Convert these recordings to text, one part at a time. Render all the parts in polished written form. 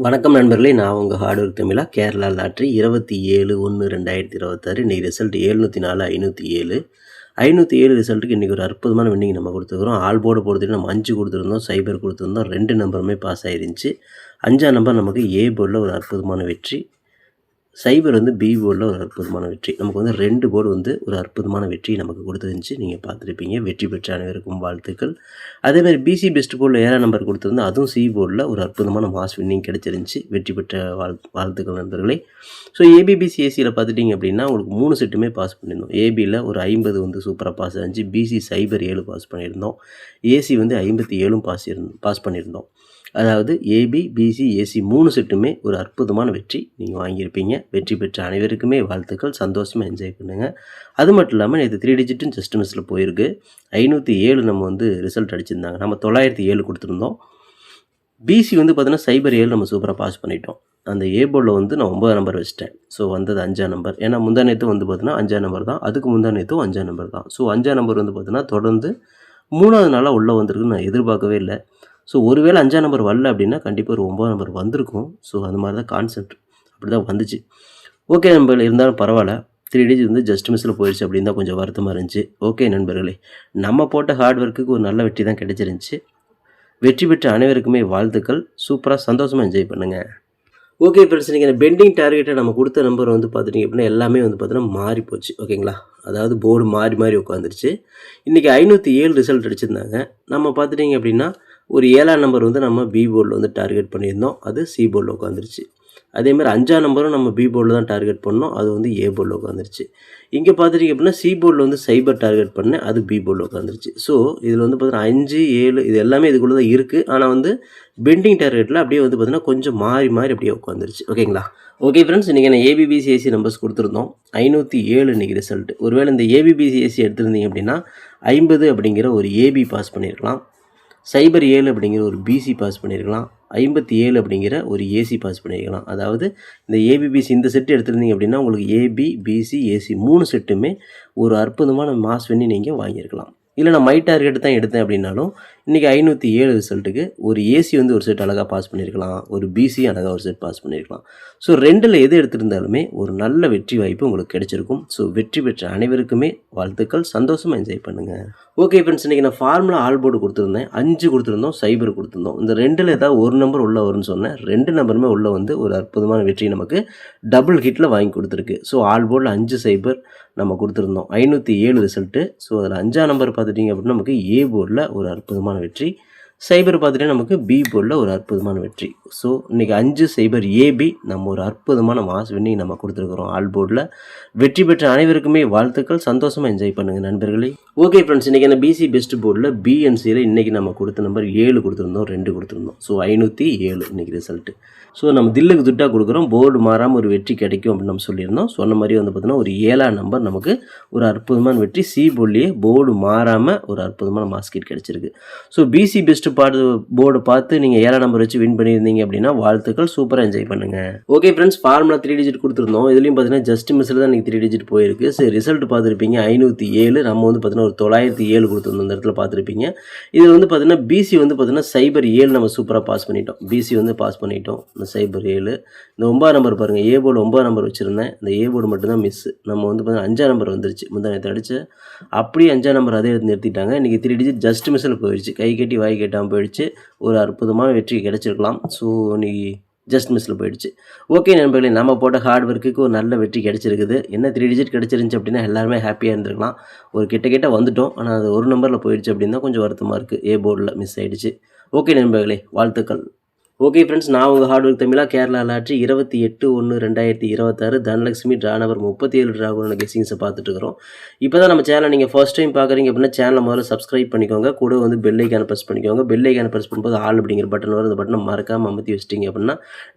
வணக்கம் நண்பர்களே, நான் உங்கள் ஹார்ட் ஒர்க் தமிழா. கேரளா லாட்ரி 27/1/2026 இன்றைக்கி ரிசல்ட் 704 507 507 ரிசல்ட்டுக்கு இன்றைக்கி ஒரு அற்புதமான வின்னிங் நம்ம கொடுத்துருக்குறோம். ஆல் போர்டு பொறுத்தவரைக்கும் நம்ம 5 கொடுத்துருந்தோம், சைபர் கொடுத்துருந்தோம், 2 நம்பருமே பாஸ் ஆயிருந்துச்சு. 5ஆம் நம்பர் நமக்கு ஏ போர்டில் ஒரு அற்புதமான வெற்றி, சைபர் பி போர்டில் ஒரு அற்புதமான வெற்றி. நமக்கு 2 போர்டு ஒரு அற்புதமான வெற்றி நமக்கு கொடுத்துருந்துச்சு. நீங்கள் பார்த்துருப்பீங்க. வெற்றி பெற்ற அனைவருக்கும் வாழ்த்துக்கள். அதேமாதிரி பிசி பெஸ்ட் போர்டில் 7ஆம் நம்பர் கொடுத்துருந்தோம், அதுவும் சி போர்டில் ஒரு அற்புதமான மாஸ் வின்னிங் கிடைச்சிருந்துச்சு. வெற்றி பெற்ற வாழ்த்துக்கள் நண்பர்களே. ஸோ ஏபிபிசிஎஸ்சியில் பார்த்துட்டிங்க அப்படின்னா உங்களுக்கு 3 செட்டுமே பாஸ் பண்ணியிருந்தோம். ஏபியில் ஒரு 50 சூப்பராக பாஸ் ஆச்சு. பிசி சைபர் 7 பாஸ் பண்ணியிருந்தோம். ஏசி 57 பாஸ் பண்ணியிருந்தோம். அதாவது ஏபி பிசி ஏசி 3 செட்டுமே ஒரு அற்புதமான வெற்றி நீங்கள் வாங்கியிருப்பீங்க. வெற்றி பெற்ற அனைவருக்குமே வாழ்த்துக்கள். சந்தோஷமாக என்ஜாய் பண்ணுங்கள். அது மட்டும் இல்லாமல் நேற்று 3 டிஜிட்டும் ஜஸ்ட் மிஸ்ஸில் போயிருக்கு. 507 நம்ம ரிசல்ட் அடிச்சிருந்தாங்க. நம்ம 907 கொடுத்துருந்தோம். பிசி பார்த்தீங்கன்னா சைபர் 7 நம்ம சூப்பராக பாஸ் பண்ணிட்டோம். அந்த ஏ போர்டில் நான் 9 நம்பர் வச்சிட்டேன். ஸோ வந்தது 5ஆம் நம்பர். ஏன்னா முந்தா நேற்று பார்த்தீங்கன்னா 5ஆம் நம்பர் தான், அதுக்கு முந்தா நேற்றும் 5ஆம் நம்பர் தான். ஸோ 5ஆம் நம்பர் பார்த்தீங்கன்னா தொடர்ந்து 3ஆவது நாளாக உள்ளே வந்திருக்குன்னு நான் எதிர்பார்க்கவே இல்லை. ஸோ ஒருவேளை 5ஆம் நம்பர் வரல அப்படின்னா கண்டிப்பாக ஒரு 9ஆம் நம்பர் வந்திருக்கும். ஸோ அது மாதிரி தான் கான்செப்ட், அப்படி தான் வந்துச்சு. ஓகே நண்பர்களே, இருந்தாலும் பரவாயில்ல. 3 டிஜிட் ஜஸ்ட் மிஸ்ஸில் போயிடுச்சு அப்படின்னு தான் கொஞ்சம் வருத்தமாக இருந்துச்சு. ஓகே நண்பர்களே, நம்ம போட்ட ஹார்ட் ஒர்க்குக்கு ஒரு நல்ல வெற்றி தான் கிடைச்சிருந்துச்சு. வெற்றி பெற்ற அனைவருக்குமே வாழ்த்துக்கள். சூப்பராக சந்தோஷமாக என்ஜாய் பண்ணுங்கள். ஓகே ஃப்ரெண்ட்ஸ், நீங்கள் பெண்டிங் டார்கெட்டை நம்ம கொடுத்த நம்பர் பார்த்துட்டிங்க அப்படின்னா எல்லாமே பார்த்தீங்கன்னா மாறி போச்சு. ஓகேங்களா, அதாவது போர்டு மாறி உட்காந்துருச்சு. இன்றைக்கி 507 ரிசல்ட் அடிச்சிருந்தாங்க. நம்ம பார்த்துட்டிங்க அப்படின்னா ஒரு 7ஆம் நம்பர் நம்ம பி போர்டில் டார்கெட் பண்ணியிருந்தோம், அது சி போர்டில் உட்காந்துருச்சு. அதேமாதிரி 5ஆம் நம்பரும் நம்ம பி போர்டில் தான் டார்கெட் பண்ணோம், அது ஏ போர்டில் உட்காந்துருச்சு. இங்கே பார்த்துட்டிங்க அப்படின்னா சி போர்டில் சைபர் டார்கெட் பண்ணேன், அது பி போர்டில் உட்காந்துருச்சு. ஸோ இதில் பார்த்தீங்கன்னா 5, 7 இது எல்லாமே இதுக்குள்ளே தான் இருக்குது. ஆனால் பெண்டிங் டார்கெட்டில் அப்படியே பார்த்தீங்கன்னா கொஞ்சம் மாறி அப்படியே உட்காந்துருச்சு. ஓகேங்களா. ஓகே ஃப்ரெண்ட்ஸ், இன்றைக்கி நான் ஏபிபிசிஎஸ்சி நம்பர்ஸ் கொடுத்துருந்தோம். 507 இன்றைக்கி ரிசல்ட். ஒருவேளை இந்த ஏபிபிசிஎஸ்சி எடுத்திருந்தீங்க அப்படின்னா 50 அப்படிங்கிற ஒரு ஏபி பாஸ் பண்ணியிருக்கலாம், சைபர் 7 அப்படிங்கிற ஒரு பிசி பாஸ் பண்ணியிருக்கலாம், 57 அப்படிங்கிற ஒரு ஏசி பாஸ் பண்ணியிருக்கலாம். அதாவது இந்த ஏபிபிசி இந்த செட்டு எடுத்திருந்தீங்க அப்படின்னா உங்களுக்கு ஏபி பிசி ஏசி 3 செட்டுமே ஒரு அற்புதமான மாஸ் பண்ணி நீங்கள் வாங்கியிருக்கலாம். இல்லை நான் மை டார்கெட் தான் எடுத்தேன் அப்படின்னாலும் இன்றைக்கி 507 ரிசல்ட்டுக்கு ஒரு ஏசி ஒரு செட் அழகாக பாஸ் பண்ணியிருக்கலாம், ஒரு பிசி அழகாக ஒரு செட் பாஸ் பண்ணியிருக்கலாம். ஸோ 2ல் எது எடுத்திருந்தாலுமே ஒரு நல்ல வெற்றி வாய்ப்பு உங்களுக்கு கிடைச்சிருக்கும். ஸோ வெற்றி பெற்ற அனைவருக்குமே வாழ்த்துக்கள். சந்தோஷமாக என்ஜாய் பண்ணுங்கள். ஓகே ஃப்ரெண்ட்ஸ், இன்றைக்கி நான் ஃபார்முலா ஆல் போர்டு கொடுத்துருந்தேன், 5 கொடுத்துருந்தோம், சைபர் கொடுத்துருந்தோம். இந்த 2ல் ஏதாவது ஒரு நம்பர் உள்ளே வரும்னு சொன்னேன். 2 நம்பருமே உள்ளே ஒரு அற்புதமான வெற்றி நமக்கு டபுள் ஹிட்டில் வாங்கி கொடுத்துருக்கு. ஸோ ஆல் போர்டில் 5 சைபர் நம்ம கொடுத்துருந்தோம். 507 ரிசல்ட்டு. ஸோ அதில் 5ஆம் நம்பர் பார்த்துட்டிங்க அப்படின்னா நமக்கு ஏ போர்டில் ஒரு அற்புதமான வெற்றி, சைபர் பார்த்துட்டே நமக்கு பி போர்டில் ஒரு அற்புதமான வெற்றி. ஸோ இன்றைக்கி 5 சைபர் ஏபி நம்ம ஒரு அற்புதமான மாஸ் வின்னிங் நம்ம கொடுத்துருக்குறோம் ஆல் போர்டில். வெற்றி பெற்ற அனைவருக்குமே வாழ்த்துக்கள். சந்தோஷமாக என்ஜாய் பண்ணுங்கள் நண்பர்களே. ஓகே ஃப்ரெண்ட்ஸ், இன்றைக்கி அந்த பிசி பெஸ்ட் போர்டில் பிஎன்சியில் இன்றைக்கி நம்ம கொடுத்த நம்பர் 7 கொடுத்துருந்தோம், 2 கொடுத்துருந்தோம். ஸோ 507 இன்றைக்கி ரிசல்ட்டு. ஸோ நம்ம தில்லுக்கு துட்டாக கொடுக்குறோம், போர்டு மாறாமல் ஒரு வெற்றி கிடைக்கும் அப்படின்னு நம்ம சொல்லியிருந்தோம். சொன்ன மாதிரி பார்த்தீங்கன்னா ஒரு 7ஆம் நம்பர் நமக்கு ஒரு அற்புதமான வெற்றி, சி போர்ட்லேயே போர்டு மாறாமல் ஒரு அற்புதமான மாஸ்கிட் கிடச்சிருக்கு. ஸோ பிசி பெஸ்ட் போர்டு பார்த்து நீங்கள் 7ஆம் நம்பர் வச்சு வின் பண்ணியிருந்தீங்க அப்படின்னா வாழ்த்துக்கள். சூப்பராக என்ஜாய் பண்ணுங்கள். ஓகே ஃப்ரெண்ட்ஸ், ஃபார்முலா 3 டிஜிட் கொடுத்துருந்தோம். இதுலேயும் பார்த்தீங்கன்னா ஜஸ்ட் மிஸ்ஸில் தான் இன்றைக்கி 3 டிஜிட் போயிருக்கு. சரி, ரிசல்ட் பார்த்துருப்பீங்க 507. நம்ம பார்த்தீங்கன்னா ஒரு 907 கொடுத்துருந்தோம். இந்த இடத்துல பார்த்துருப்பீங்க. இதில் பார்த்தீங்கன்னா பிசி பார்த்தீங்கன்னா சைபர் 7 நம்ம சூப்பராக பாஸ் பண்ணிட்டோம். பிசி பாஸ் பண்ணிட்டோம். இந்த சைபர் 7 இந்த 9ஆம் நம்பர் பாருங்கள், ஏ போர்டு 9ஆம் நம்பர் வச்சுருந்தேன். இந்த ஏ போர்டு மட்டும்தான் மிஸ். நம்ம பார்த்தீங்கன்னா 5ஆம் நம்பர் வந்துருச்சு. முந்தா நேற்று அடிச்சு அப்படியே 5ஆம் நம்பர் அதே எடுத்து நிறுத்திட்டாங்க. இன்றைக்கி 3 டிஜிட் ஜஸ்ட் மிஸ்ஸில் போயிடுச்சு. கை கட்டி வாய் கட்டாமல் போயிடுச்சு. ஒரு அற்புதமான வெற்றி கிடைச்சிருக்கலாம். ஸோ இன்றைக்கி ஜஸ்ட் மிஸ்ஸில் போயிடுச்சு. ஓகே நண்பர்களே, நம்ம போட்ட ஹார்ட் ஒர்க்குக்கு ஒரு நல்ல வெற்றி கிடைச்சிருக்குது. என்ன 3 டிஜிட் கிடச்சிருந்துச்சு அப்படின்னா எல்லாருமே ஹாப்பியாக இருந்திருக்கலாம். ஒரு கிட்ட வந்துட்டோம். ஆனால் அது ஒரு நம்பரில் போயிடுச்சு அப்படின்னா கொஞ்சம் வருத்தமாக இருக்குது. ஏ போர்டில் மிஸ் ஆகிடுச்சு. ஓகே நண்பர்களே, வாழ்த்துக்கள். ஓகே ஃப்ரெண்ட்ஸ், நான் உங்கள் ஹார்ட் ஒர்க் தமிழா. Kerala lottery 28/1/2026 Dhanalakshmi draw number 37 ட்ராகுன கெஸிங்ஸை பார்த்துட்டுருக்குறோம். இப்போ தான் நம்ம சேனலை நீங்கள் ஃபர்ஸ்ட் டைம் பார்க்குறீங்க அப்படின்னா சேனலை முதல்ல சப்ஸ்கிரைப் பண்ணிக்கோங்க. கூட பெல் ஐக்கானை ப்ரெஸ் பண்ணிக்கோங்க. பெல் ஐக்கானை ப்ரெஸ் பண்ணும்போது ஆல் அப்படிங்கிற பட்டன் வரும். அந்த பட்டனை மறக்காமல் அமர்த்தி வச்சிட்டிங்க அப்படின்னா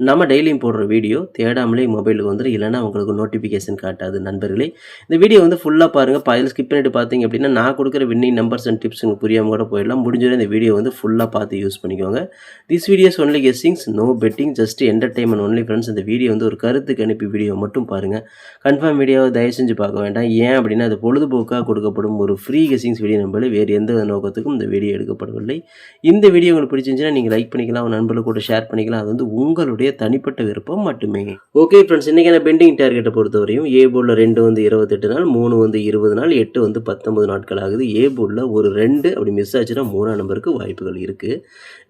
நம்ம டெய்லியும் போடுற வீடியோ தேடாமலே மொபைலுக்கு வந்துடும். இல்லைனா உங்களுக்கு நோட்டிஃபிகேஷன் காட்டாது. நண்பர்களே, இந்த வீடியோ ஃபுல்லாக பாருங்கள். பாதில் ஸ்கிப் பண்ணிட்டு பார்த்தீங்க அப்படின்னா நான் கொடுக்குற வின்னிங் நம்பர்ஸ் அண்ட் டிப்ஸ் உங்களுக்கு புரியாமல் கூட போயிடலாம். முடிஞ்சவரை இந்த வீடியோ ஃபுல்லாக பார்த்து யூஸ் பண்ணிக்கோங்க. This videos only guessings, no betting, just entertainment only friends. இந்த வீடியோ வந்து ஒரு கருத்துக்கு அனுப்பி வீடியோ மட்டும் பாருங்கள். கன்ஃபார்ம் வீடியோவை தயவு செஞ்சு பார்க்க வேண்டாம். ஏன் அப்படின்னா அது பொழுதுபோக்காக கொடுக்கப்படும் ஒரு ஃப்ரீ கெஸ்ஸிங்ஸ் வீடியோ நம்பளே, வேறு எந்த நோக்கத்துக்கும் இந்த வீடியோ எடுக்கப்படவில்லை. இந்த வீடியோ உங்களுக்கு பிடிச்சிருந்துச்சுன்னா நீங்கள் லைக் பண்ணிக்கலாம், உங்கள் நண்பர்களுக்கு கூட ஷேர் பண்ணிக்கலாம். அது வந்து உங்களுடைய தனிப்பட்ட விருப்பம் மட்டுமே. ஓகே ஃப்ரெண்ட்ஸ், இன்றைக்கான பெண்டிங் டார்கெட்டை பொறுத்தவரையும் ஏ போர்டில் 2 வந்து 28 நாள், 3 வந்து 20 நாள், 8 வந்து 19 நாட்கள் ஆகுது. ஏ போர்டில் ஒரு 2 அப்படி மிஸ் ஆச்சுன்னா 3ஆம் நம்பருக்கு வாய்ப்புகள் இருக்குது.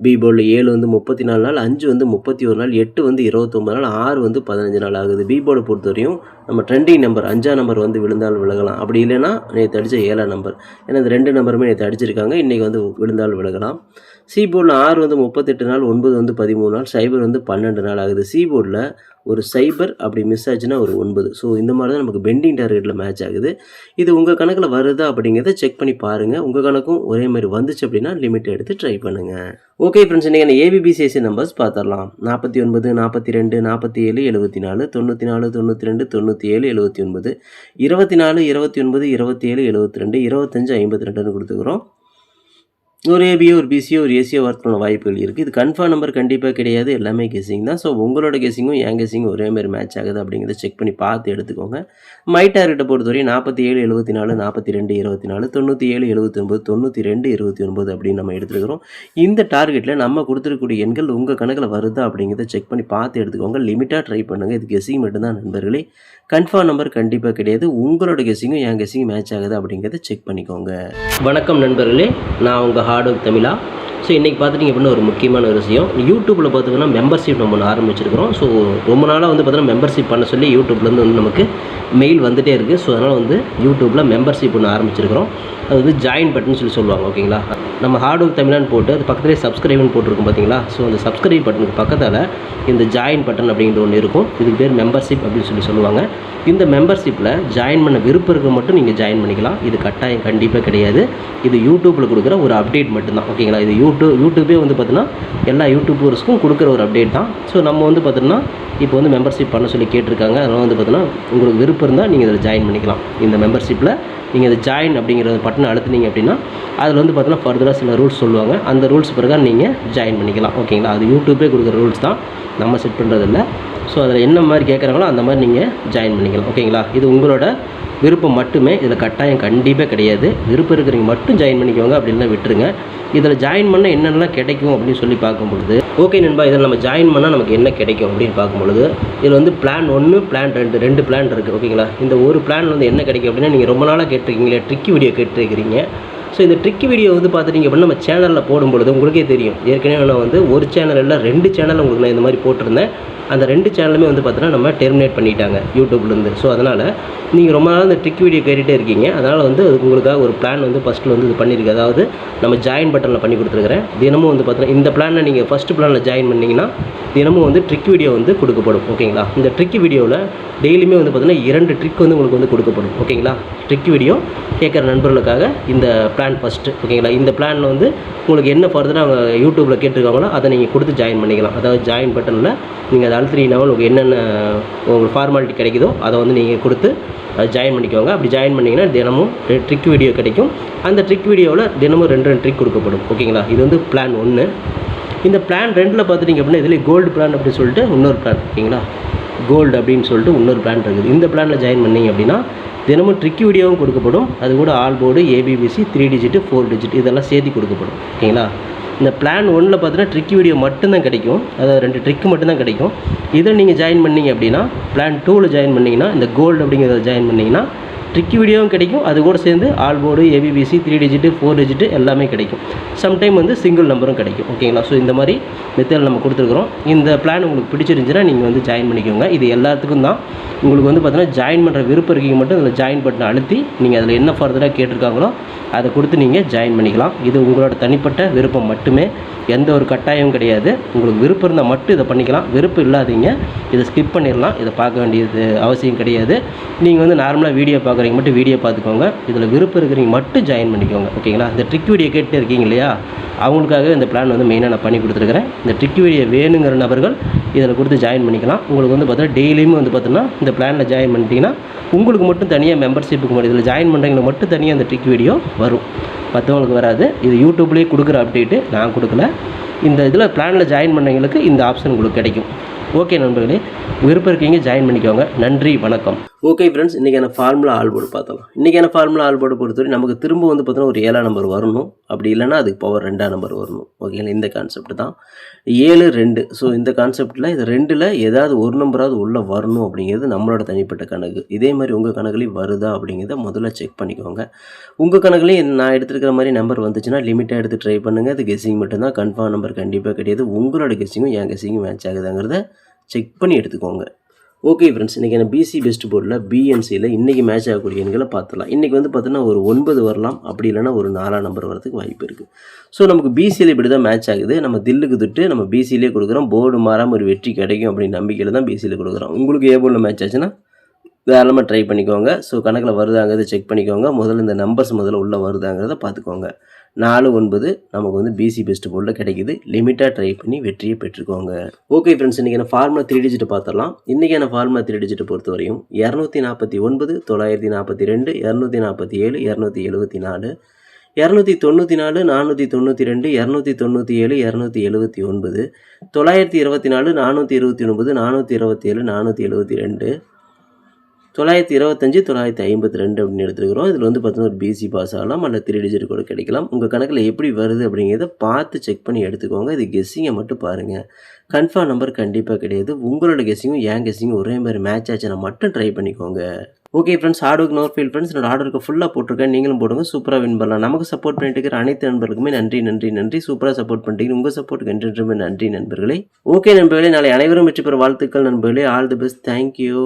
பி போர்டில் 7 வந்து 34 நாள், 5 வந்து 31 நாள், 8 வந்து 29 நாள், 6 வந்து 15 நாள் ஆகுது. பி போர்டை பொறுத்தவரையும் நம்ம ட்ரெண்டிங் நம்பர் 5ஆம் நம்பர் வந்து விழுந்தால் விலகலாம். அப்படி இல்லைன்னா நேற்று அடித்த 7ஆம் நம்பர், ஏன்னா இந்த 2 நம்பருமே நேற்று அடிச்சிருக்காங்க, இன்றைக்கி வந்து விழுந்தால் விலகலாம். சி போர்டில் 6 வந்து 38 நாள், 9 வந்து 13 நாள், சைபர் வந்து 12 நாள் ஆகுது. சி போர்டில் ஒரு சைபர் அப்படி மிஸ் ஆச்சுன்னா ஒரு 9. ஸோ இந்த மாதிரி தான் நமக்கு பெண்டிங் டார்கெட்டில் மேட்ச் ஆகுது. இது உங்கள் கணக்கில் வருதா அப்படிங்கிறத செக் பண்ணி பாருங்கள். உங்கள் கணக்கும் ஒரே மாதிரி வந்துச்சு அப்படின்னா லிமிட் எடுத்து ட்ரை பண்ணுங்கள். ஓகே ஃப்ரெண்ட்ஸ், இன்றைக்கி ஏபிபிசிஎஸ்சி நம்பர்ஸ் பார்த்துடலாம். 49, 42, 47, 74, 94, 92, 97, 79, 24, 29, 27, 72, 25, 52 கொடுத்துக்கிறோம். ஒரு ஏபியோ, ஒரு பிசியோ, ஒரு ஏசியோ வரத்துக்கான வாய்ப்புகள் இருக்குது. இது கன்ஃபார்ம் நம்பர் கண்டிப்பாக கிடையாது, எல்லாமே கெஸ்ஸிங் தான். ஸோ உங்களோட கெஸ்ஸிங்கும் என் கெஸ்ஸிங்கும் ஒரே மாதிரி மேட்ச் ஆகுது அப்படிங்கிறத செக் பண்ணி பார்த்து எடுத்துக்கோங்க. மை டார்கெட்டை பொறுத்தவரையும் 47, 74, 42, 24, 97, 79, 92, 29 அப்படின்னு நம்ம எடுத்துருக்கிறோம். இந்த டார்கெட்டில் நம்ம கொடுத்துருக்கக்கூடிய எண்கள் உங்கள் கணக்கில் வருதா அப்படிங்கிறத செக் பண்ணி பார்த்து எடுத்துக்கோங்க. லிமிட்டாக ட்ரை பண்ணுங்கள். இது கெஸ்ஸிங் மட்டும்தான் நண்பர்களே, கன்ஃபார்ம் நம்பர் கண்டிப்பாக கிடையாது. உங்களோட கெஸ்ஸிங்கும் என் கெஸ்ஸிங் மேட்ச் ஆகுது அப்படிங்கிறத செக் பண்ணிக்கோங்க. வணக்கம் நண்பர்களே, நான் உங்கள் ஹார்ட் ஒர்க் தமிழா. ஸோ இன்றைக்கி பார்த்துட்டிங்க அப்படின்னா ஒரு முக்கியமான ஒரு விஷயம், யூடியூப்பில் பார்த்திங்கன்னா மெம்பர்ஷிப் நம்ம ஒன்று ஆரம்பிச்சிருக்கிறோம். ஸோ ரொம்ப நாளாக வந்து பார்த்தீங்கன்னா மெம்பர்ஷிப் பண்ண சொல்லி யூடியூப்லேருந்து வந்து நமக்கு மெயில் வந்துகிட்டே இருக்குது. ஸோ அதனால் வந்து யூடியூப்பில் மெம்பர்ஷிப் ஒன்று ஆரம்பிச்சிருக்கிறோம். அது வந்து ஜாயின் பட்டன் சொல்லி சொல்லுவாங்க. ஓகேங்களா, நம்ம ஹார்ட் ஒர்க் தமிழான்னு போட்டு அது பக்கத்துலேயே சப்ஸ்கிரைப்னு போட்டிருக்கும் பார்த்தீங்களா. ஸோ அந்த சப்ஸ்கிரைப் பட்டனுக்கு பக்கத்தில் இந்த ஜாயின் பட்டன் அப்படிங்கிற ஒன்று இருக்கும். இதுக்கு பேர் மெம்பர்ஷிப் அப்படின்னு சொல்லி சொல்லுவாங்க. இந்த மெம்பர்ஷிப்பில் ஜாயின் பண்ண விருப்பம் இருக்க மட்டும் நீங்கள் ஜாயின் பண்ணிக்கலாம். இது கட்டாயம் கண்டிப்பாக கிடையாது. இது யூடியூப்பில் கொடுக்குற ஒரு அப்டேட் மட்டும்தான். ஓகேங்களா, இது யூடியூபே வந்து பார்த்தீங்கன்னா எல்லா யூடியூபர்ஸ்க்கும் கொடுக்குற ஒரு அப்டேட் தான். ஸோ நம்ம வந்து பார்த்தீங்கன்னா இப்போ வந்து மெம்பர்ஷிப் பண்ண சொல்லி கேட்டிருக்காங்க. அதனால் வந்து பார்த்தீங்கன்னா உங்களுக்கு விருப்பம் இருந்தால் நீங்கள் இதில் ஜாயின் பண்ணிக்கலாம். இந்த மெம்பர்ஷிப்பில் நீங்கள் இதை ஜாயின் அப்படிங்கிற பட்டனை அழுத்துனீங்க அப்படின்னா அதில் வந்து பார்த்தீங்கன்னா ஃபர்தராக சில ரூல்ஸ் சொல்லுவாங்க. அந்த ரூல்ஸ் பிறகு நீங்கள் ஜாயின் பண்ணிக்கலாம். ஓகேங்களா, அது யூடியூபே கொடுக்குற ரூல்ஸ் தான், நம்ம செட் பண்ணுறதில்ல. ஸோ அதில் என்ன மாதிரி கேட்குறாங்களோ அந்த மாதிரி நீங்கள் ஜாயின் பண்ணிக்கலாம். ஓகேங்களா, இது உங்களோட விருப்பம் மட்டுமே, இதில் கட்டாயம் கண்டிப்பாக கிடையாது. விருப்பம் இருக்கிறவங்க மட்டும் ஜாயின் பண்ணிக்கோங்க, அப்படின்னா விட்டுருங்க. இதில் ஜாயின் பண்ணால் என்னென்னலாம் கிடைக்கும் அப்படின்னு சொல்லி பார்க்கும்பொழுது, ஓகே நண்பா, இதில் நம்ம ஜாயின் பண்ணால் நமக்கு என்ன கிடைக்கும் அப்படின்னு பார்க்கும்பொழுது, இதில் வந்து பிளான் 1, பிளான் 2, 2 பிளான் இருக்குது. ஓகேங்களா, இந்த ஒரு பிளான் வந்து என்ன கிடைக்கும் அப்படின்னா, நீங்கள் ரொம்ப நாளாக கேட்டிருக்கீங்களே ட்ரிக்கி வீடியோ கேட்டிருக்கிறீங்க. ஸோ இந்த ட்ரிக்கி வீடியோ வந்து பார்த்துட்டிங்க அப்படின்னா நம்ம சேனலில் போடும்பொழுது உங்களுக்கே தெரியும். ஏற்கனவே நான் வந்து ஒரு சேனல் இல்லை 2 சேனல் உங்களுக்கு நான் இந்த மாதிரி போட்டிருந்தேன். அந்த 2 சேனலுமே வந்து பார்த்தீங்கன்னா நம்ம டெர்மினேட் பண்ணிட்டாங்க யூடியூப்லேருந்து. ஸோ அதனால் நீங்கள் ரொம்ப நாள் இந்த ட்ரிக் வீடியோ கேட்டுகிட்டே இருக்கீங்க. அதனால் வந்து அதுக்கு உங்களுக்காக ஒரு பிளான் வந்து ஃபஸ்ட்டில் வந்து இது பண்ணியிருக்கு. அதாவது நம்ம ஜாயின் பட்டனில் பண்ணி கொடுத்துருக்குறேன். தினமும் வந்து பார்த்தீங்கன்னா இந்த பிளானில் நீங்கள் ஃபஸ்ட்டு பிளானில் ஜாயின் பண்ணிங்கன்னா தினமும் வந்து ட்ரிக் வீடியோ வந்து கொடுக்கப்படும். ஓகேங்களா, இந்த ட்ரிக் வீடியோவில் டெய்லியுமே வந்து பார்த்தீங்கன்னா 2 ட்ரிக் வந்து உங்களுக்கு வந்து கொடுக்கப்படும். ஓகேங்களா, ட்ரிக் வீடியோ கேட்குற நண்பர்களுக்காக இந்த பிளான் ஃபஸ்ட்டு. ஓகேங்களா, இந்த பிளானில் வந்து உங்களுக்கு என்ன ஃபர்தராக அவங்க யூடியூப்பில் கேட்டிருக்காங்களோ அதை நீங்கள் கொடுத்து ஜாயின் பண்ணிக்கலாம். அதாவது ஜாயின் பட்டனில் நீங்கள் அதை அழுத்தினீங்கன்னா உங்களுக்கு என்னென்ன உங்களுக்கு ஃபார்மாலிட்டி கிடைக்குதோ அதை வந்து நீங்கள் கொடுத்து ஜாயின் பண்ணிக்கோங்க. அப்படி ஜாயின் பண்ணிங்கன்னா தினமும் ட்ரிக் வீடியோ கிடைக்கும். அந்த ட்ரிக் வீடியோவில் தினமும் 2 ட்ரிக் கொடுக்கப்படும். ஓகேங்களா, இது வந்து பிளான் 1. இந்த பிளான் 2ல் பார்த்துட்டிங்க அப்படின்னா இதில் கோல்டு பிளான் அப்படின்னு சொல்லிட்டு இன்னொரு பிளான். ஓகேங்களா, கோல்டு அப்படின்னு சொல்லிட்டு இன்னொரு பிளான் இருக்குது. இந்த பிளானில் ஜாயின் பண்ணிங்க அப்படின்னா தினமும் ட்ரிக் வீடியோவும் கொடுக்கப்படும். அது கூட all board, ABBC, 3 digit, 4 digit இதெல்லாம் சேர்த்து கொடுக்கப்படும். ஓகேங்களா, இந்த பிளான் 1ல் பார்த்தீங்கன்னா ட்ரிக் வீடியோ மட்டும்தான் கிடைக்கும். அதாவது 2 ட்ரிக் மட்டும்தான் கிடைக்கும். இதில் நீங்கள் ஜாயின் பண்ணிங்க அப்படின்னா பிளான் 2ல் ஜாயின் பண்ணிங்கன்னா இந்த கோல்டு அப்படிங்கிறத ஜாயின் பண்ணிங்கன்னா ட்ரிக் வீடியோவும் கிடைக்கும். அது கூட சேர்ந்து all board, ABBC, 3 digit, 4 digit எல்லாமே கிடைக்கும். சம்டைம் வந்து சிங்கிள் நம்பரும் கிடைக்கும். ஓகேங்களா, ஸோ இந்த மாதிரி மெத்தட் நம்ம கொடுத்துருக்குறோம். இந்த பிளான் உங்களுக்கு பிடிச்சிருந்துச்சுன்னா நீங்கள் வந்து ஜாயின் பண்ணிக்கோங்க. இது எல்லாத்துக்கும் தான். உங்களுக்கு வந்து பார்த்தீங்கன்னா ஜாயின் பண்ணுற விருப்பம் இருக்கீங்க மட்டும் இதில் ஜாயின் பட்டனை அழுத்தி நீங்கள் அதில் என்ன ஃபர்தராக கேட்டிருக்காங்களோ அதை கொடுத்து நீங்கள் ஜாயின் பண்ணிக்கலாம். இது உங்களோட தனிப்பட்ட விருப்பம் மட்டுமே, எந்த ஒரு கட்டாயமும் கிடையாது. உங்களுக்கு விருப்பம் இருந்தால் மட்டும் இதை பண்ணிக்கலாம். விருப்பம் இல்லாதீங்க இதை ஸ்கிப் பண்ணிடலாம். இதை பார்க்க வேண்டியது அவசியம் கிடையாது. நீங்கள் வந்து நார்மலாக வீடியோ பார்க்குற பார்க்குறீங்க மட்டும் வீடியோ பார்த்துக்கோங்க. இதில் விருப்பம் இருக்கிறவங்க மட்டும் ஜாயின் பண்ணிக்கோங்க. ஓகேங்களா? இந்த ட்ரிக் வீடியோ கேட்டு இருக்கீங்க இல்லையா, அவங்களுக்காகவே இந்த பிளான் வந்து மெயினாக நான் பண்ணி கொடுத்துருக்கிறேன். இந்த ட்ரிக் வீடியோ வேணுங்கிற நபர்கள் இதில் கொடுத்து ஜாயின் பண்ணிக்கலாம். உங்களுக்கு வந்து பார்த்தீங்கன்னா டெய்லியுமே வந்து பார்த்தீங்கன்னா இந்த பிளானில் ஜாயின் பண்ணிட்டீங்கன்னா உங்களுக்கு மட்டும் தனியாக மெம்பர்ஷிப்புக்கு மட்டும் இதில் ஜாயின் பண்ணுறவங்களுக்கு மட்டும் தனியாக இந்த ட்ரிக் வீடியோ வரும், மற்றவங்களுக்கு வராது. இது யூடியூப்லேயே கொடுக்குற அப்டேட்டு, நான் கொடுக்கல. இந்த இதில் பிளானில் ஜாயின் பண்ணவங்களுக்கு இந்த ஆப்ஷன் உங்களுக்கு கிடைக்கும். ஓகே நண்பர்களே, விருப்பம் இருக்கீங்க ஜாயின் பண்ணிக்கோங்க. நன்றி, வணக்கம். ஓகே ஃப்ரெண்ட்ஸ், இன்றைக்கான ஃபார்முலா ஆல் போர்டு பார்த்தலாம். இன்றைக்கான ஃபார்முலா ஆல் போர்டு பொறுத்தவரை நமக்கு திரும்ப வந்து பார்த்தோன்னா ஒரு 7ஆம் நம்பர் வரணும். அப்படி இல்லைனா அதுக்கு பவர் 2ஆம் நம்பர் வரணும். ஓகேங்களா? இந்த கான்செப்ட் தான் 7 2. ஸோ இந்த கான்செப்டில் இது 2ல் ஏதாவது ஒரு நம்பராவது உள்ளே வரணும் அப்படிங்கிறது நம்மளோட தனிப்பட்ட கணக்கு. இதே மாதிரி உங்கள் கணக்குலேயும் வருதா அப்படிங்கிறத முதல்ல செக் பண்ணிக்கோங்க. உங்கள் கணக்குலேயும் நான் எடுத்துருக்கிற மாதிரி நம்பர் வந்துச்சுன்னா லிமிட்டாக எடுத்து ட்ரை பண்ணுங்கள். அது கெஸ்ஸிங் மட்டும்தான், கன்ஃபார்ம் நம்பர் கண்டிப்பாக கிடையாது. உங்களோட கெஸ்ஸிங்கும் என் கெஸ்ஸிங்கும் மேட்ச் ஆகுதாங்கிறத செக் பண்ணி எடுத்துக்கோங்க. ஓகே ஃப்ரெண்ட்ஸ், இன்றைக்கி நான் பிசி பெஸ்ட் போர்டில் பிஎன்சியில் இன்றைக்கி மேட்ச் ஆகக்கூடிய எண்களை பார்த்துலாம். இன்றைக்கி வந்து பார்த்தோன்னா ஒரு 9 வரலாம், அப்படி இல்லைனா ஒரு 4ஆம் நம்பர் வரதுக்கு வாய்ப்பு இருக்குது. ஸோ நமக்கு பிசியில் இப்படி தான் மேட்ச் ஆகுது. நம்ம தில்லுக்கு தொட்டு நம்ம பிசியிலே கொடுக்குறோம். போர்டு மாறாமல் ஒரு வெற்றி கிடைக்கும் அப்படின்னு நம்பிக்கையில் தான் பிசியில் கொடுக்குறோம். உங்களுக்கு ஏ போர்டில் மேட்ச் ஆச்சுன்னா தாராளமாக ட்ரை பண்ணிக்கோங்க. ஸோ கணக்கில் வருதாங்கிறத செக் பண்ணிக்கோங்க. முதல்ல இந்த நம்பர்ஸ் முதல்ல உள்ளே வருதாங்கிறத பார்த்துக்கோங்க. 4 9 நமக்கு வந்து பிசி பெஸ்ட் போர்டில் கிடைக்குது. லிமிட்டாக ட்ரை பண்ணி வெற்றியை பெற்றுக்கோங்க. ஓகே ஃப்ரெண்ட்ஸ், இன்றைக்கி நான் ஃபார்முலா 3 டிஜிட் பார்த்துடலாம். இன்றைக்கான ஃபார்முலா 3 டிஜிட்டை பொறுத்த வரையும் 249 942 247 274 294 492 297 279 924 429 427 472 925 952 அப்படின்னு எடுத்துருக்கிறோம். இதில் வந்து பார்த்தீங்கன்னா ஒரு பிசி பாஸ் ஆகலாம், அல்ல 3 டிஜிட் கூட கிடைக்கலாம். உங்கள் கணக்கில் எப்படி வருது அப்படிங்கிறத பார்த்து செக் பண்ணி எடுத்துக்கோங்க. இது கெஸ்ஸிங்கை மட்டும் பாருங்கள். கன்ஃபார்ம் நம்பர் கண்டிப்பாக கிடையாது. உங்களோட கெஸ்ஸிங்கும் என் கெஸ்ஸிங்கும் ஒரே மாதிரி மேட்ச் ஆச்சுன்னா மட்டும் ட்ரை பண்ணிக்கோங்க. Okay friends, hard work nor feel friends. என்னோட ஆர்டருக்கு ஃபுல்லாக போட்டிருக்கேன், நீங்களும் போடுங்க. சூப்பராக வின் பண்ணலாம். நமக்கு சப்போர்ட் பண்ணிட்டு இருக்கிற அனைத்து நண்பர்களுக்குமே நன்றி நன்றி நன்றி. சூப்பராக சப்போர்ட் பண்ணிட்டீங்க. உங்கள் சப்போர்ட்டுக்கு என்றென்றுமே நன்றி நண்பர்களே. ஓகே நண்பர்களே, நாளை அனைவரும் வெற்றி பெற வாழ்த்துக்கள் நண்பர்களே. All the best. தேங்க்யூ.